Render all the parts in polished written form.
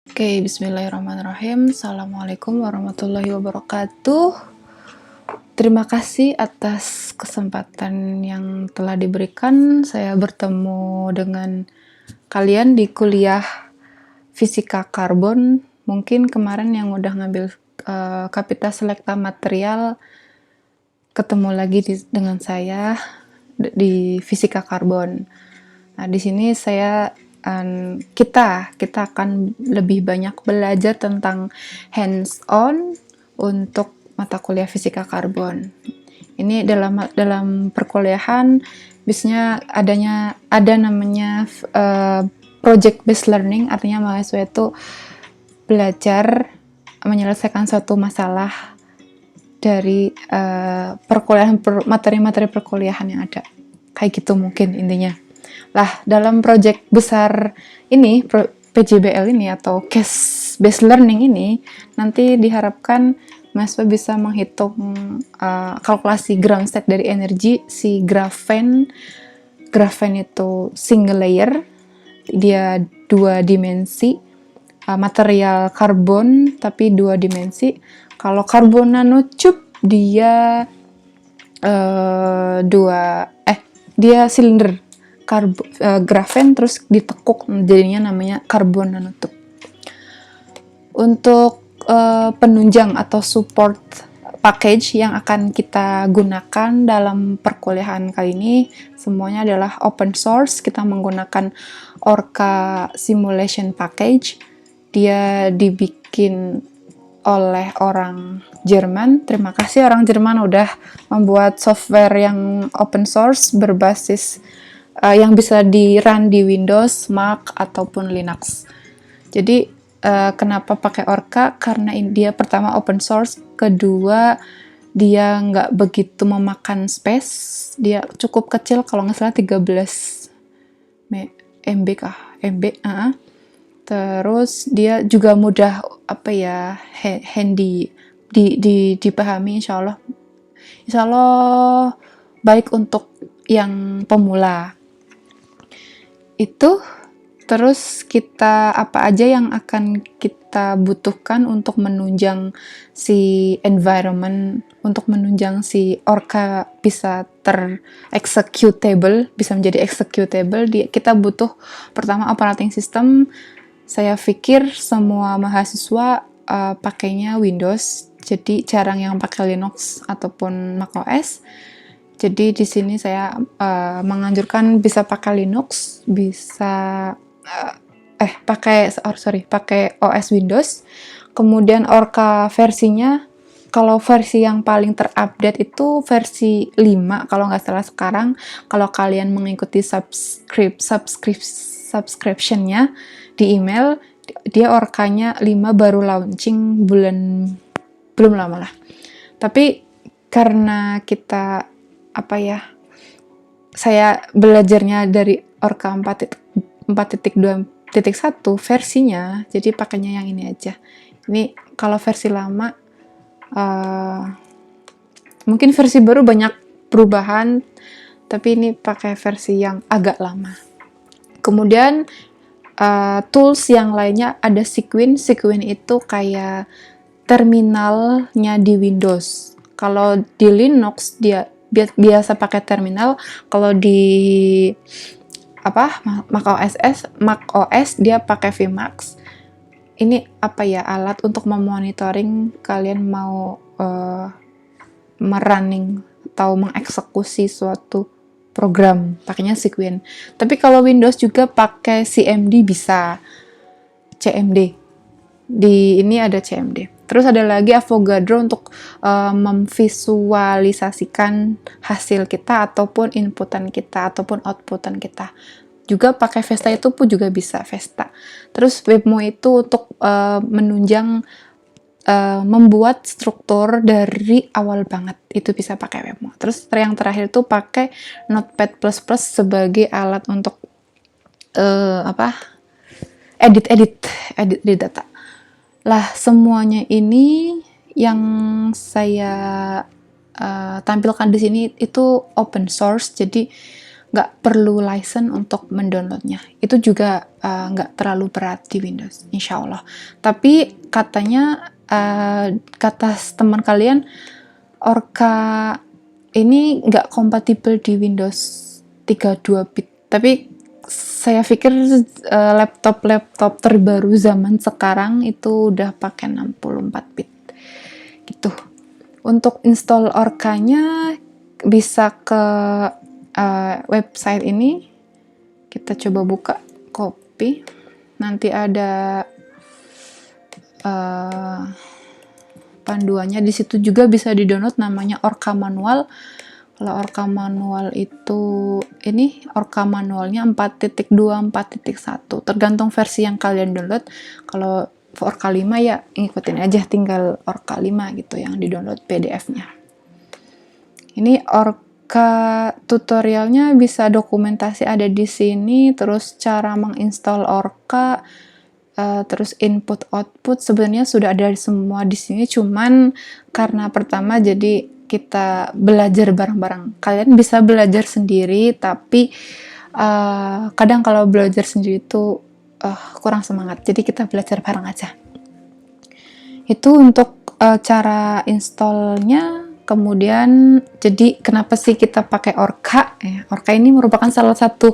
Oke, bismillahirrahmanirrahim. Assalamualaikum warahmatullahi wabarakatuh. Terima kasih atas kesempatan yang telah diberikan. Saya bertemu dengan kalian di kuliah Fisika Karbon. Mungkin kemarin yang udah ngambil Kapita Selekta Material ketemu lagi dengan saya di Fisika Karbon. Nah, di sini kita akan lebih banyak belajar tentang hands-on untuk mata kuliah fisika karbon. Ini dalam perkuliahan biasanya ada namanya project based learning, artinya mahasiswa itu belajar menyelesaikan suatu masalah dari materi-materi perkuliahan yang ada. Kayak gitu mungkin intinya. Lah, dalam project besar ini, PJBL ini atau case based learning ini, nanti diharapkan mahasiswa bisa menghitung kalkulasi ground state dari energi si grafen. Grafen itu single layer, dia 2 dimensi, material karbon tapi 2 dimensi. Kalau karbon nanotube dia dia silinder. Grafen terus ditekuk jadinya namanya karbon nanotube. Untuk penunjang atau support package yang akan kita gunakan dalam perkuliahan kali ini semuanya adalah open source. Kita menggunakan Orca Simulation Package. Dia dibikin oleh orang Jerman. Terima kasih orang Jerman udah membuat software yang open source berbasis yang bisa di-run di Windows, Mac, ataupun Linux. Jadi, kenapa pakai Orca? Karena dia pertama open source, kedua dia nggak begitu memakan space, dia cukup kecil, kalau nggak salah 13 MB kah? Terus dia juga mudah handy dipahami, insya Allah baik untuk yang pemula. Itu terus apa aja yang akan kita butuhkan untuk menunjang si environment, untuk menunjang si Orca bisa executable, bisa menjadi executable. Kita butuh pertama operating system. Saya pikir semua mahasiswa pakainya Windows, jadi jarang yang pakai Linux ataupun macOS. Jadi di sini saya menganjurkan bisa pakai Linux, bisa pakai OS Windows. Kemudian Orca versinya, kalau versi yang paling terupdate itu versi 5 kalau nggak salah sekarang. Kalau kalian mengikuti subscription-nya di email, dia Orcanya 5 baru launching belum lama lah. Tapi karena saya belajarnya dari Orca 4.2.1 versinya, jadi pakainya yang ini aja. Ini kalau versi lama, mungkin versi baru banyak perubahan, tapi ini pakai versi yang agak lama. Kemudian tools yang lainnya ada Sequin. Sequin itu kayak terminalnya di Windows. Kalau di Linux dia biasa pakai terminal, kalau di Mac OS dia pakai Vmax. Ini alat untuk memonitoring kalian mau merunning atau mengeksekusi suatu program, pakainya Sequin. Tapi kalau Windows juga pakai CMD bisa, CMD. Ini ada CMD. Terus ada lagi Avogadro untuk memvisualisasikan hasil kita ataupun inputan kita ataupun outputan kita. Juga pakai Vesta itu pun juga bisa Vesta. Terus Webmo itu untuk menunjang membuat struktur dari awal banget, itu bisa pakai Webmo. Terus yang terakhir itu pakai Notepad++ sebagai alat untuk edit data. Lah, semuanya ini yang saya tampilkan di sini itu open source, jadi nggak perlu license untuk mendownloadnya. Itu juga nggak terlalu berat di Windows, insya Allah. Tapi katanya kata teman kalian, Orca ini nggak kompatibel di Windows 32 bit. Tapi saya pikir laptop-laptop terbaru zaman sekarang itu udah pakai 64 bit gitu. Untuk install Orca-nya bisa ke website ini. Kita coba buka, copy. Nanti ada panduannya. Di situ juga bisa di-download, namanya Orca Manual. Kalau Orca Manual itu ini Orca manualnya 4.2, 4.1. Tergantung versi yang kalian download. Kalau Orca 5 ya ngikutin aja, tinggal Orca 5 gitu yang di-download PDF-nya. Ini Orca tutorialnya, bisa dokumentasi ada di sini, terus cara menginstal Orca, terus input output sebenarnya sudah ada semua di sini, cuman karena pertama jadi kita belajar bareng-bareng. Kalian bisa belajar sendiri, tapi kadang kalau belajar sendiri itu kurang semangat, jadi kita belajar bareng aja. Itu untuk cara installnya. Kemudian jadi kenapa sih kita pakai Orca? Orca ini merupakan salah satu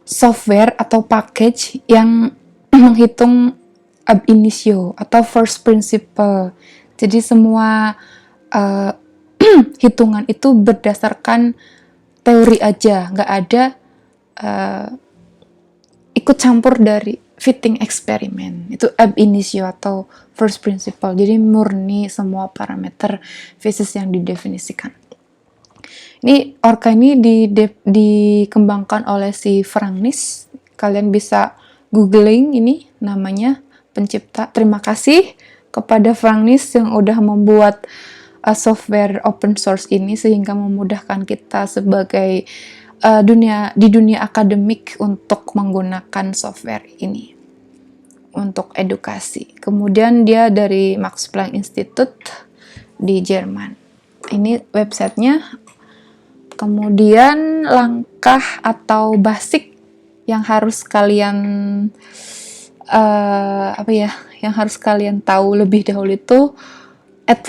software atau package yang menghitung ab initio atau first principle. Jadi semua hitungan itu berdasarkan teori aja, nggak ada ikut campur dari fitting eksperimen. Itu ab initio atau first principle. Jadi murni semua parameter physics yang didefinisikan. Ini Orca ini dikembangkan oleh si Frank Niss. Kalian bisa googling ini namanya, pencipta. Terima kasih kepada Frank Niss yang udah membuat software open source ini sehingga memudahkan kita sebagai di dunia akademik untuk menggunakan software ini untuk edukasi. Kemudian dia dari Max Planck Institute di Jerman. Ini websitenya. Kemudian langkah atau basic yang harus kalian yang harus kalian tahu lebih dahulu itu, at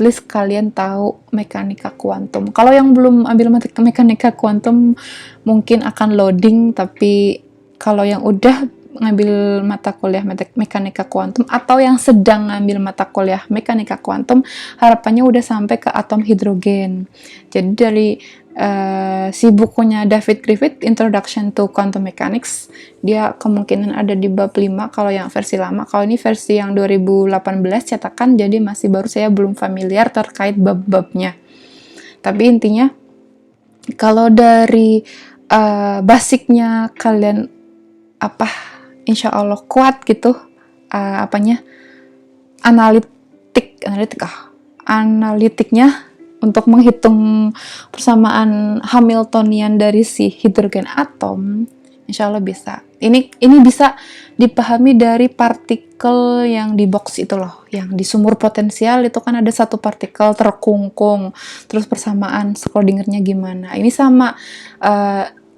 least kalian tahu mekanika kuantum. Kalau yang belum ambil mekanika kuantum mungkin akan loading, tapi kalau yang udah ngambil mata kuliah mekanika kuantum atau yang sedang ngambil mata kuliah mekanika kuantum, harapannya udah sampai ke atom hidrogen. Jadi dari si bukunya David Griffith, Introduction to Quantum Mechanics, dia kemungkinan ada di bab 5 kalau yang versi lama. Kalau ini versi yang 2018 cetakan, jadi masih baru, saya belum familiar terkait bab-babnya. Tapi intinya kalau dari basicnya kalian insya Allah kuat gitu, analitiknya untuk menghitung persamaan Hamiltonian dari si hidrogen atom, insya Allah bisa. Ini bisa dipahami dari partikel yang di box itu loh, yang di sumur potensial itu kan ada satu partikel terkungkung, terus persamaan Schrödingernya gimana. Ini sama,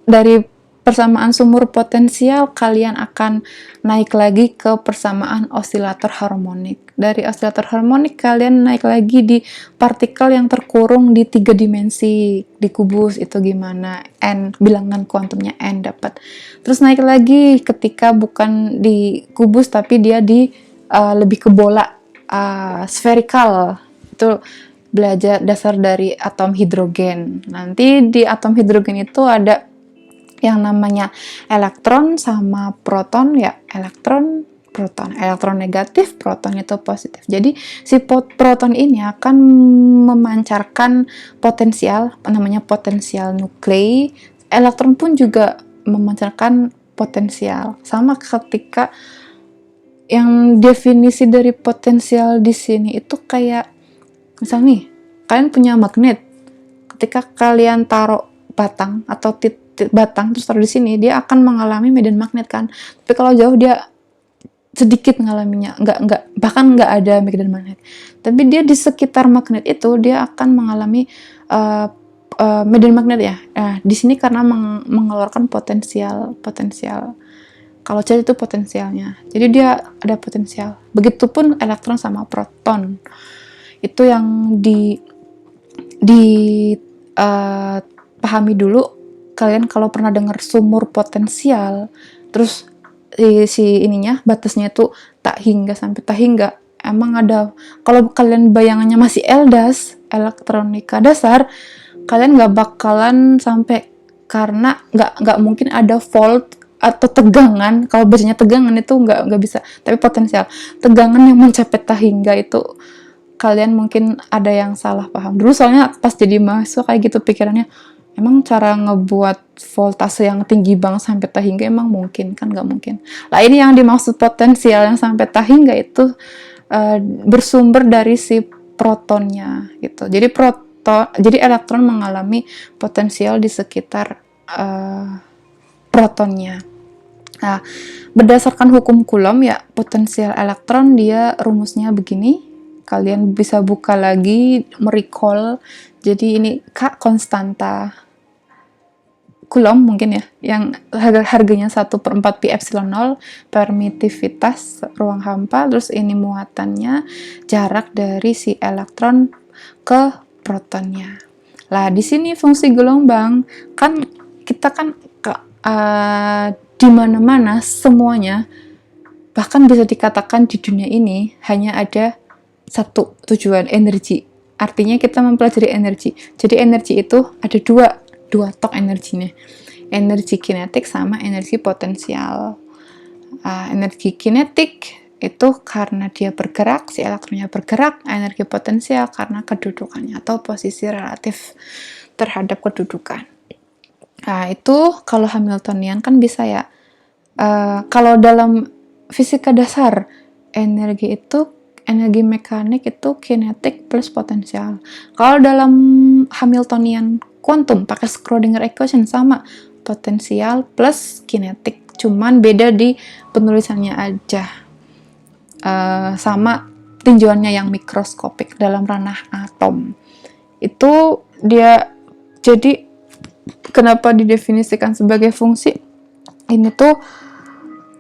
dari persamaan sumur potensial kalian akan naik lagi ke persamaan osilator harmonik. Dari osilator harmonik kalian naik lagi di partikel yang terkurung di 3 dimensi, di kubus itu gimana, n, bilangan kuantumnya n dapat. Terus naik lagi ketika bukan di kubus tapi dia di lebih ke bola, spherical. Itu belajar dasar dari atom hidrogen. Nanti di atom hidrogen itu ada yang namanya elektron sama proton, ya, elektron, proton. Elektron negatif, proton itu positif. Jadi si proton ini akan memancarkan potensial, namanya potensial nuklei. Elektron pun juga memancarkan potensial. Sama ketika yang definisi dari potensial di sini itu kayak misalnya nih, kalian punya magnet. Ketika kalian taruh batang atau batang terus taruh di sini, dia akan mengalami medan magnet kan. Tapi kalau jauh dia sedikit mengalaminya, bahkan nggak ada medan magnet. Tapi dia di sekitar magnet itu dia akan mengalami medan magnet ya. Di sini karena mengeluarkan potensial. Kalau charge itu potensialnya. Jadi dia ada potensial. Begitupun elektron sama proton. Itu yang pahami dulu. Kalian kalau pernah dengar sumur potensial, terus si ininya batasnya itu tak hingga sampai tak hingga. Emang ada, kalau kalian bayangannya masih LDAS, elektronika dasar, kalian nggak bakalan sampai, karena nggak mungkin ada volt atau tegangan. Kalau biasanya tegangan itu nggak bisa, tapi potensial tegangan yang mencapai tak hingga itu kalian mungkin ada yang salah paham. Dulu soalnya pas jadi mahasiswa kayak gitu pikirannya, emang cara ngebuat voltase yang tinggi banget sampai tak hingga emang mungkin? Kan nggak mungkin. Lah ini yang dimaksud potensial yang sampai tak hingga itu bersumber dari si protonnya gitu. Jadi elektron mengalami potensial di sekitar protonnya. Nah, berdasarkan hukum Coulomb ya, potensial elektron dia rumusnya begini. Kalian bisa buka lagi, merecall. Jadi ini konstanta Coulomb mungkin ya, yang harganya 1/4 pi epsilon 0, permitivitas ruang hampa, terus ini muatannya, jarak dari si elektron ke protonnya. Lah di sini fungsi gelombang kan kita kan di mana-mana semuanya, bahkan bisa dikatakan di dunia ini hanya ada satu tujuan, energi. Artinya kita mempelajari energi. Jadi energi itu ada dua tok energinya, energi kinetik sama energi potensial. Energi kinetik itu karena dia bergerak, si elektronnya bergerak. Energi potensial karena kedudukannya atau posisi relatif terhadap kedudukan. Nah itu kalau Hamiltonian kan bisa ya. Kalau dalam fisika dasar, energi mekanik itu kinetik plus potensial. Kalau dalam Hamiltonian kuantum pakai Schrödinger equation sama, potensial plus kinetik, cuman beda di penulisannya aja. Sama tinjauannya yang mikroskopik dalam ranah atom. Itu dia, jadi kenapa didefinisikan sebagai fungsi? Ini tuh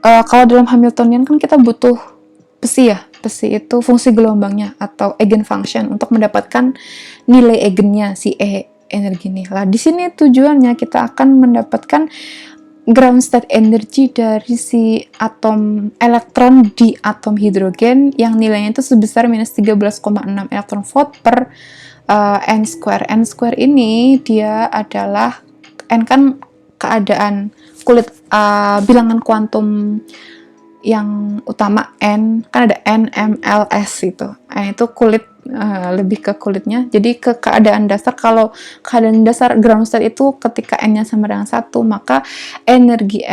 kalau dalam Hamiltonian kan kita butuh psi ya. Psi itu fungsi gelombangnya atau eigenfunction untuk mendapatkan nilai eigennya si energi ini. Lah di sini tujuannya kita akan mendapatkan ground state energy dari si atom elektron di atom hidrogen yang nilainya itu sebesar minus 13,6 elektron volt per n square. N square ini dia adalah, n kan keadaan kulit, bilangan kuantum yang utama N, kan ada N, M, L, S itu. N itu kulit, lebih ke kulitnya. Jadi ke keadaan dasar, kalau keadaan dasar ground state itu ketika N-nya sama dengan 1, maka energi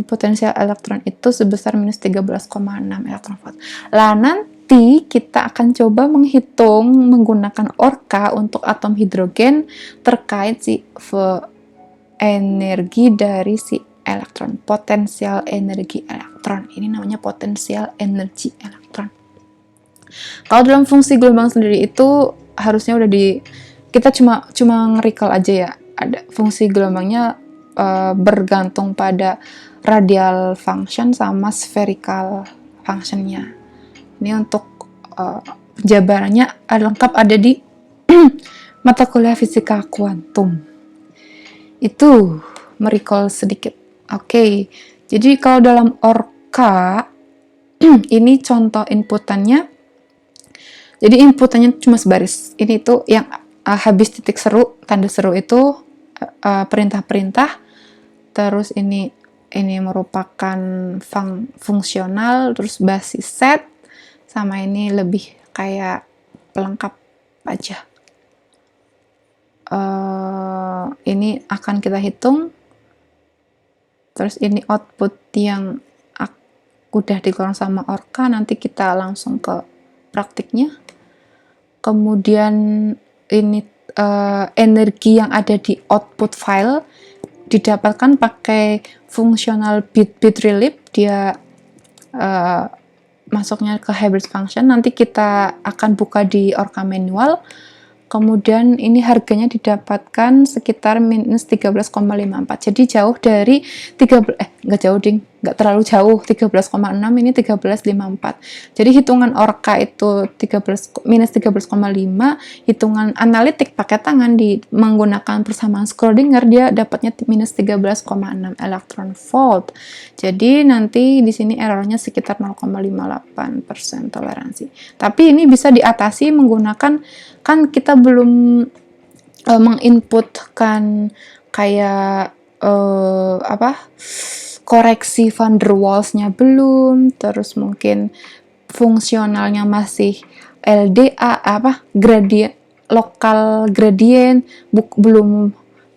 potensial elektron itu sebesar minus 13,6 elektron volt. Lah nanti kita akan coba menghitung menggunakan Orca untuk atom hidrogen terkait si energi dari si elektron, potensial energi elektron. Ini namanya potensial energi elektron. Kalau dalam fungsi gelombang sendiri itu harusnya udah kita cuma nge-recall aja ya. Ada fungsi gelombangnya bergantung pada radial function sama spherical functionnya. Ini untuk jabarannya lengkap ada di mata kuliah fisika kuantum. Itu merecall sedikit. Oke, jadi kalau dalam Orca ini contoh inputannya. Jadi inputannya cuma sebaris. Ini tuh yang habis titik seru, tanda seru itu perintah-perintah. Terus ini merupakan fungsional, terus basis set, sama ini lebih kayak pelengkap aja. Ini akan kita hitung. Terus ini output yang udah dikeluarkan sama Orca, nanti kita langsung ke praktiknya. Kemudian ini energi yang ada di output file didapatkan pakai fungsional bit relief. Dia masuknya ke hybrid function. Nanti kita akan buka di Orca manual. kemudian ini harganya didapatkan sekitar minus 13,54, jadi jauh dari 13, nggak jauh ding, nggak terlalu jauh, 13,6, ini 13,54. Jadi hitungan Orca itu 13 minus 13,5, hitungan analitik pakai tangan di menggunakan persamaan Schrödinger dia dapatnya minus 13,6 elektron volt. Jadi nanti di sini errornya sekitar 0,58% toleransi. Tapi ini bisa diatasi menggunakan, kan kita belum menginputkan kayak koreksi van der Waals-nya belum, terus mungkin fungsionalnya masih LDA gradient, lokal gradient,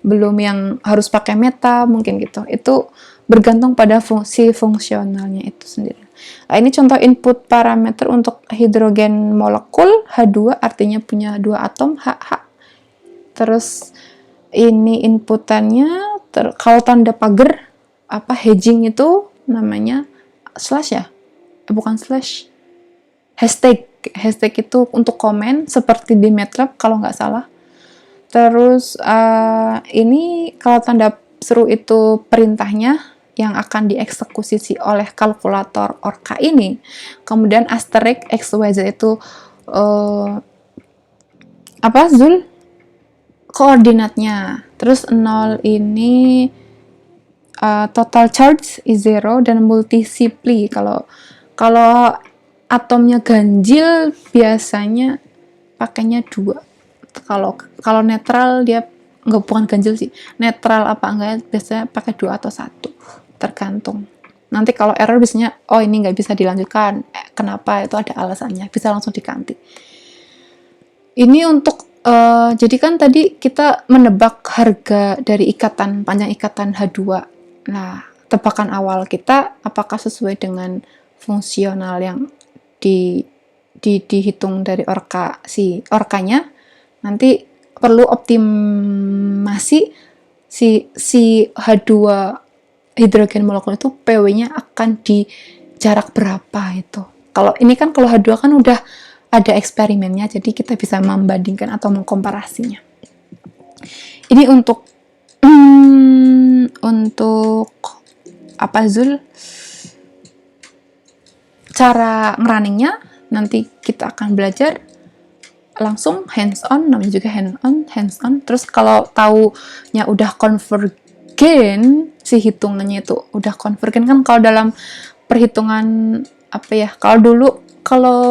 belum yang harus pakai meta mungkin gitu. Itu bergantung pada fungsionalnya itu sendiri. Nah, ini contoh input parameter untuk hidrogen molekul H2, artinya punya 2 atom HH. Terus ini inputannya, kalau tanda pagar hedging itu namanya slash ya? Bukan slash. Hashtag itu untuk komen seperti di MATLAB kalau nggak salah. Terus ini kalau tanda seru itu perintahnya yang akan dieksekusi oleh kalkulator Orca ini. Kemudian asterisk XYZ itu Zul? Koordinatnya. Terus 0 ini total charge is 0 dan multiply. Kalau atomnya ganjil biasanya pakainya 2. Kalau netral dia bukan ganjil sih. Netral apa enggak biasanya pakai 2 atau 1. Tergantung. Nanti kalau error biasanya ini nggak bisa dilanjutkan. Kenapa? Itu ada alasannya. Bisa langsung diganti. Ini untuk jadi kan tadi kita menebak harga dari panjang ikatan H2. Nah, tebakan awal kita apakah sesuai dengan fungsional yang dihitung dari Orca-nya. Nanti perlu optimasi si H2 hidrogen molekul itu PW-nya akan di jarak berapa itu. Kalau H2 kan udah ada eksperimennya, jadi kita bisa membandingkan atau mengkomparasinya. Ini untuk Zul? Cara ngerunningnya nanti kita akan belajar langsung hands-on, namanya juga hands-on. Terus kalau taunya udah konvergen, si hitungannya itu udah konvergen kan kalau dalam perhitungan kalau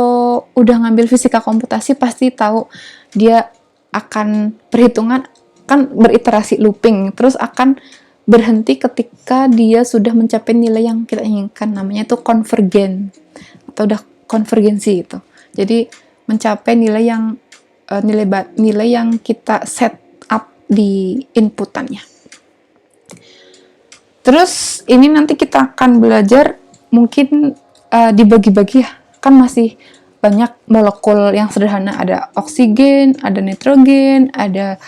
udah ngambil fisika komputasi pasti tahu dia akan perhitungan kan beriterasi looping, terus akan berhenti ketika dia sudah mencapai nilai yang kita inginkan, namanya itu konvergen atau udah konvergensi itu. Jadi mencapai nilai yang kita set up di inputannya. Terus ini nanti kita akan belajar mungkin dibagi-bagi ya, kan masih banyak molekul yang sederhana, ada oksigen, ada nitrogen, ada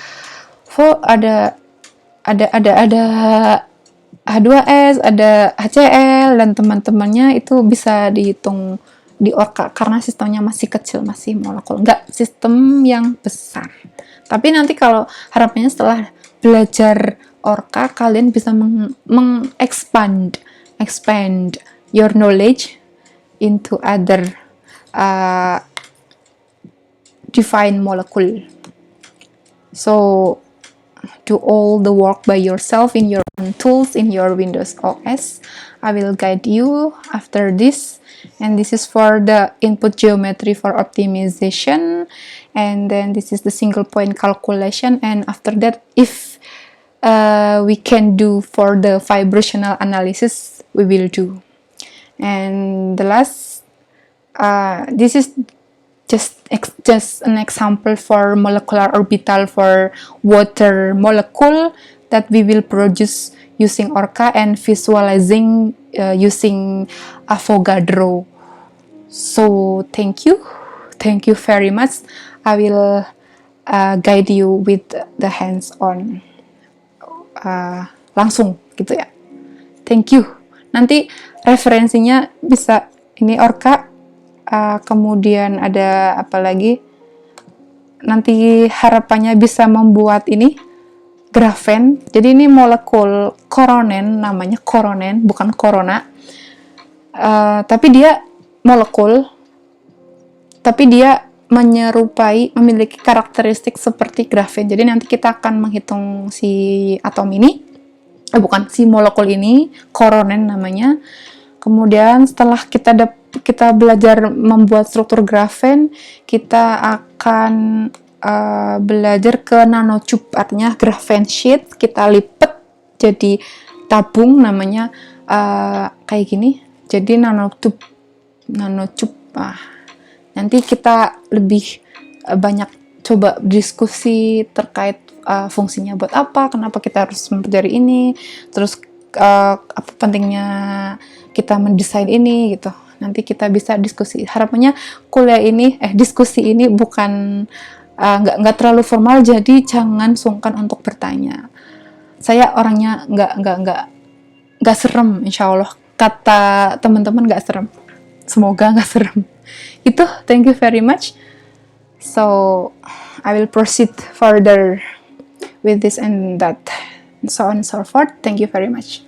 H2S, ada HCl dan teman-temannya, itu bisa dihitung di Orca karena sistemnya masih kecil, masih molekul, nggak sistem yang besar. Tapi nanti kalau harapannya setelah belajar Orca kalian bisa expand your knowledge into other defined molecule. So do all the work by yourself in your own tools in your Windows OS. I will guide you after this, and this is for the input geometry for optimization, and then this is the single point calculation, and after that if we can do for the vibrational analysis we will do. And the last this is just an example for molecular orbital for water molecule that we will produce using Orca and visualizing using Avogadro. So thank you very much. I will guide you with the hands-on langsung gitu ya. Thank you. Nanti referensinya bisa ini Orca, kemudian ada apa lagi? nanti harapannya bisa membuat ini grafen. Jadi ini molekul koronen, namanya koronen, bukan corona. Tapi dia molekul, tapi dia memiliki karakteristik seperti grafen. Jadi nanti kita akan menghitung si atom ini, bukan si molekul ini, koronen namanya. Kemudian setelah kita belajar membuat struktur grafen, kita akan belajar ke nanotube, artinya grafen sheet. Kita lipat jadi tabung, namanya kayak gini. Jadi nanotube. Nanti kita lebih banyak coba diskusi terkait fungsinya buat apa, kenapa kita harus mempelajari ini, terus apa pentingnya kita mendesain ini gitu. Nanti kita bisa diskusi. Harapannya diskusi ini bukan nggak terlalu formal, jadi jangan sungkan untuk bertanya. Saya orangnya nggak serem, insya Allah. Kata teman-teman nggak serem. Semoga nggak serem. Itu, thank you very much. So, I will proceed further with this and that, and so on and so forth. Thank you very much.